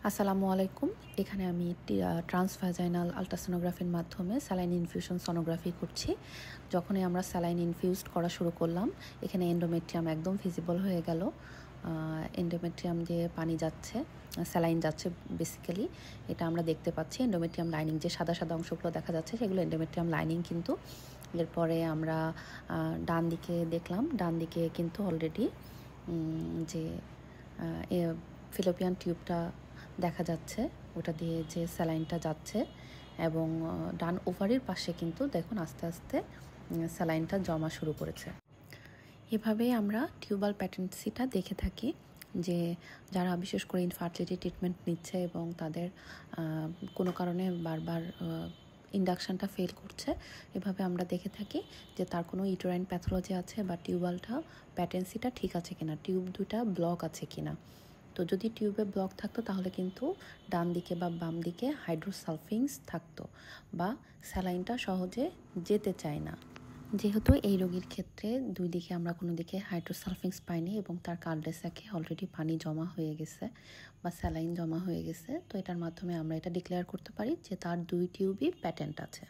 আসসালামু আলাইকুম। এখানে আমি ট্রান্সভাজাইনাল আল্ট্রাসোনোগ্রাফির মাধ্যমে স্যালাইন ইনফিউশন সোনোগ্রাফি করছি। যখনই আমরা স্যালাইন ইনফিউজড করা শুরু করলাম, এখানে এন্ডোমেট্রিয়াম একদম ভিজিবল হয়ে গেল। এন্ডোমেট্রিয়াম দিয়ে পানি যাচ্ছে, স্যালাইন যাচ্ছে বেসিক্যালি, এটা আমরা দেখতে পাচ্ছি। এন্ডোমেট্রিয়াম লাইনিং যে সাদা সাদা অংশগুলো দেখা যাচ্ছে সেগুলো এন্ডোমেট্রিয়াম লাইনিং কিন্তু। এরপরে আমরা ডান দিকে দেখলাম, ডান দিকে কিন্তু অলরেডি যে ফিলোপিয়ান টিউবটা দেখা যাচ্ছে, ওটা দিয়ে যে স্যালাইনটা যাচ্ছে এবং ডান ওভারির পাশে কিন্তু দেখুন আস্তে আস্তে স্যালাইনটা জমা শুরু করেছে। এভাবেই আমরা টিউবাল প্যাটেন্সিটা দেখে থাকি, যে যারা বিশেষ করে ইনফার্টিলিটি ট্রিটমেন্ট নিচ্ছে এবং তাদের কোনো কারণে বারবার ইন্ডাকশানটা ফেল করছে, এভাবে আমরা দেখে থাকি যে তার কোনো ইউটেরাইন প্যাথোলজি আছে বা টিউবালটা প্যাটেন্সিটা ঠিক আছে কিনা, টিউব দুটা ব্লক আছে কিনা। তো যদি টিউবে ব্লক থাকতো তাহলে কিন্তু ডান দিকে বা বাম দিকে হাইড্রোসালফিংস থাকতো বা স্যালাইনটা সহজে যেতে চায় না। যেহেতু এই রোগীর ক্ষেত্রে দুই দিকে আমরা কোনো দিকে হাইড্রোসালফিংস পাইনি এবং তার কার্ডেসাকে অলরেডি পানি জমা হয়ে গেছে বা স্যালাইন জমা হয়ে গেছে, তো এটার মাধ্যমে আমরা এটা ডিক্লেয়ার করতে পারি যে তার দুই টিউবই প্যাটেন্ট আছে।